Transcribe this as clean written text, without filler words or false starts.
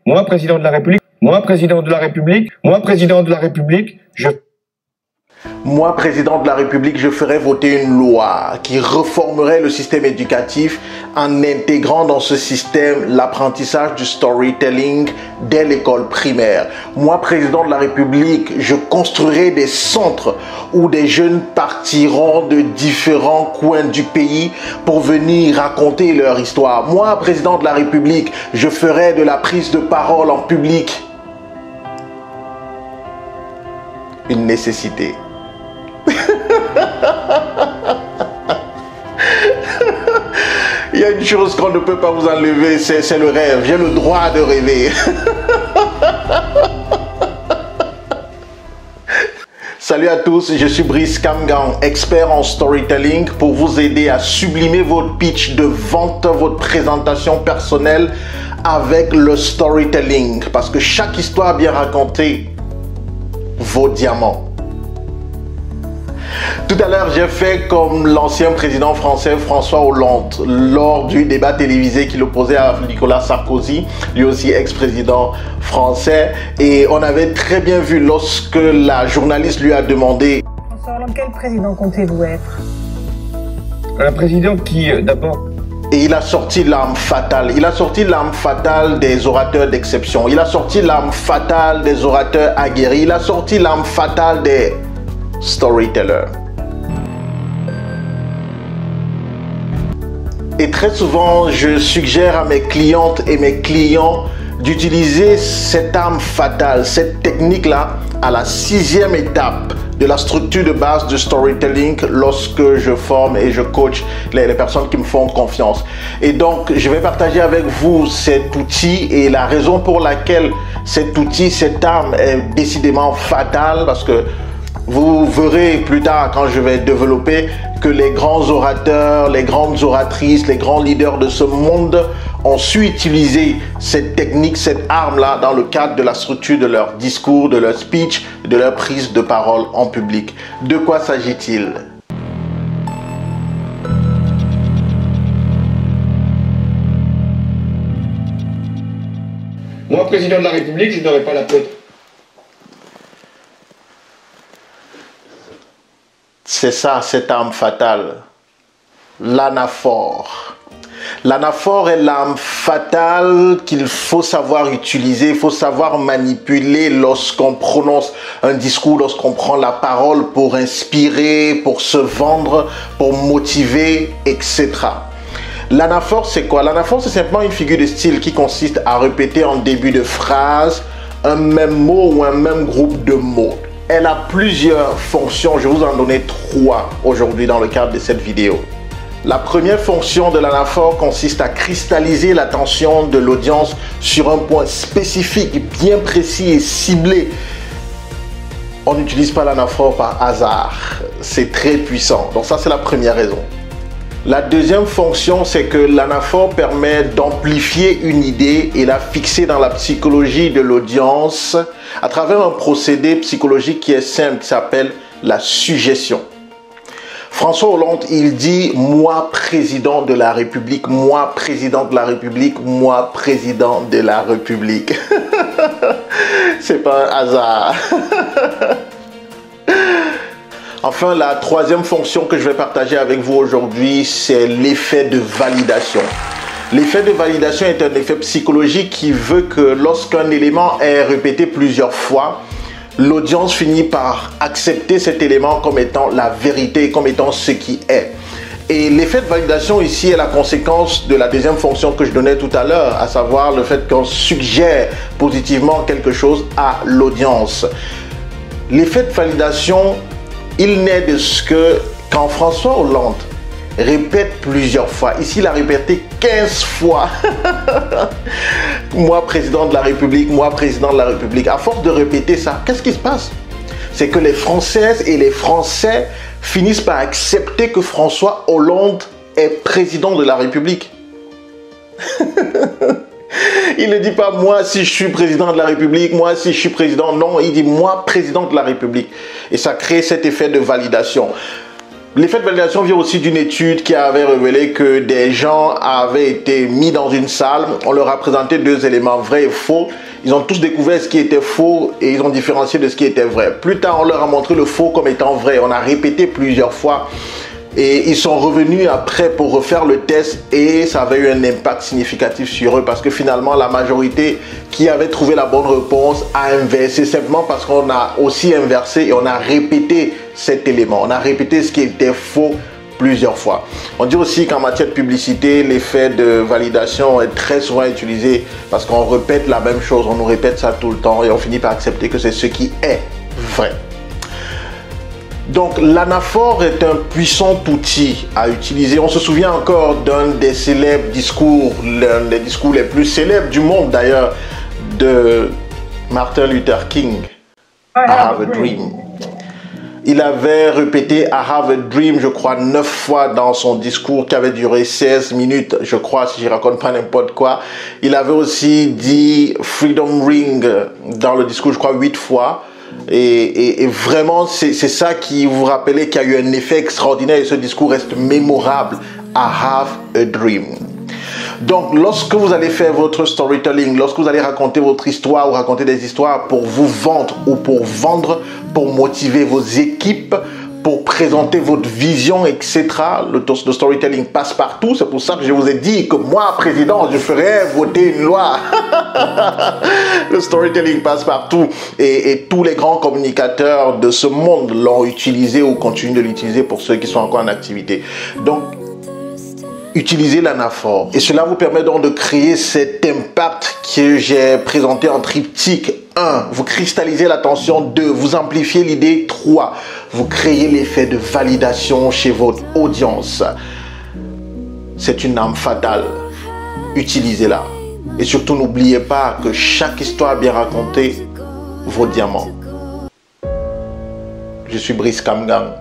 moi, président de la République, moi, président de la République, moi, président de la République, Moi, président de la République, je ferai voter une loi qui reformerait le système éducatif en intégrant dans ce système l'apprentissage du storytelling dès l'école primaire. Moi, président de la République, je construirai des centres où des jeunes partiront de différents coins du pays pour venir raconter leur histoire. Moi, président de la République, je ferai de la prise de parole en public une nécessité. Il y a une chose qu'on ne peut pas vous enlever, c'est le rêve. J'ai le droit de rêver. Salut à tous, je suis Brice Kamgang, expert en storytelling pour vous aider à sublimer votre pitch de vente, votre présentation personnelle avec le storytelling. Parce que chaque histoire bien racontée vaut diamant. Tout à l'heure, j'ai fait comme l'ancien président français François Hollande lors du débat télévisé qu'il opposait à Nicolas Sarkozy, lui aussi ex-président français. Et on avait très bien vu lorsque la journaliste lui a demandé « François Hollande, quel président comptez-vous être ?» Un président qui, d'abord... Et il a sorti l'arme fatale. Il a sorti l'arme fatale des orateurs d'exception. Il a sorti l'arme fatale des orateurs aguerris. Il a sorti l'arme fatale des storytellers. Et très souvent, je suggère à mes clientes et mes clients d'utiliser cette arme fatale, cette technique-là, à la 6e étape de la structure de base du storytelling lorsque je forme et je coach les personnes qui me font confiance. Et donc, je vais partager avec vous cet outil et la raison pour laquelle cet outil, cette arme est décidément fatale, parce que vous verrez plus tard quand je vais développer que les grands orateurs, les grandes oratrices, les grands leaders de ce monde ont su utiliser cette technique, cette arme-là dans le cadre de la structure de leur discours, de leur speech, de leur prise de parole en public. De quoi s'agit-il ? Moi, président de la République, je n'aurai pas la peau. C'est ça, cette arme fatale, l'anaphore. L'anaphore est l'arme fatale qu'il faut savoir utiliser, il faut savoir manipuler lorsqu'on prononce un discours, lorsqu'on prend la parole pour inspirer, pour se vendre, pour motiver, etc. L'anaphore, c'est quoi? L'anaphore, c'est simplement une figure de style qui consiste à répéter en début de phrase un même mot ou un même groupe de mots. Elle a plusieurs fonctions, je vais vous en donner 3 aujourd'hui dans le cadre de cette vidéo. La première fonction de l'anaphore consiste à cristalliser l'attention de l'audience sur un point spécifique, bien précis et ciblé. On n'utilise pas l'anaphore par hasard, c'est très puissant. Donc ça, c'est la première raison. La deuxième fonction, c'est que l'anaphore permet d'amplifier une idée et la fixer dans la psychologie de l'audience à travers un procédé psychologique qui est simple, qui s'appelle la suggestion. François Hollande, il dit « Moi, président de la République, moi, président de la République, moi, président de la République. » C'est pas un hasard. Enfin, la troisième fonction que je vais partager avec vous aujourd'hui, c'est l'effet de validation. L'effet de validation est un effet psychologique qui veut que lorsqu'un élément est répété plusieurs fois, l'audience finit par accepter cet élément comme étant la vérité, comme étant ce qui est. Et l'effet de validation ici est la conséquence de la deuxième fonction que je donnais tout à l'heure, à savoir le fait qu'on suggère positivement quelque chose à l'audience. L'effet de validation, il naît de ce que quand François Hollande répète plusieurs fois, ici il a répété 15 fois, moi président de la République, moi président de la République, à force de répéter ça, qu'est-ce qui se passe? C'est que les Françaises et les Français finissent par accepter que François Hollande est président de la République. Il ne dit pas moi si je suis président de la République, moi si je suis président, non, il dit moi président de la République. Et ça crée cet effet de validation. L'effet de validation vient aussi d'une étude qui avait révélé que des gens avaient été mis dans une salle, on leur a présenté deux éléments, vrai et faux. Ils ont tous découvert ce qui était faux et ils ont différencié de ce qui était vrai. Plus tard, on leur a montré le faux comme étant vrai. On a répété plusieurs fois et ils sont revenus après pour refaire le test et ça avait eu un impact significatif sur eux parce que finalement, la majorité qui avait trouvé la bonne réponse a inversé simplement parce qu'on a aussi inversé et on a répété cet élément. On a répété ce qui était faux plusieurs fois. On dit aussi qu'en matière de publicité, l'effet de validation est très souvent utilisé parce qu'on répète la même chose, on nous répète ça tout le temps et on finit par accepter que c'est ce qui est vrai. Donc l'anaphore est un puissant outil à utiliser. On se souvient encore d'un des célèbres discours, l'un des discours les plus célèbres du monde d'ailleurs, de Martin Luther King. I have a dream. Il avait répété I have a dream, je crois, 9 fois dans son discours qui avait duré 16 minutes, je crois, si je raconte pas n'importe quoi. Il avait aussi dit Freedom Ring dans le discours, je crois, 8 fois. Et vraiment, c'est ça qui vous rappelait qu'il y a eu un effet extraordinaire et ce discours reste mémorable. I have a dream. Donc, lorsque vous allez faire votre storytelling, lorsque vous allez raconter votre histoire ou raconter des histoires pour vous vendre ou pour vendre, pour motiver vos équipes, pour présenter votre vision, etc., le storytelling passe partout. C'est pour ça que je vous ai dit que moi, président, je ferais voter une loi. Le storytelling passe partout. Et tous les grands communicateurs de ce monde l'ont utilisé ou continuent de l'utiliser pour ceux qui sont encore en activité. Donc, utilisez l'anaphore. Et cela vous permet donc de créer cet impact que j'ai présenté en triptyque. 1. Vous cristallisez l'attention. 2. Vous amplifiez l'idée. 3. Vous créez l'effet de validation chez votre audience. C'est une arme fatale. Utilisez-la. Et surtout, n'oubliez pas que chaque histoire bien racontée vaut diamant. Je suis Brice Kamgang.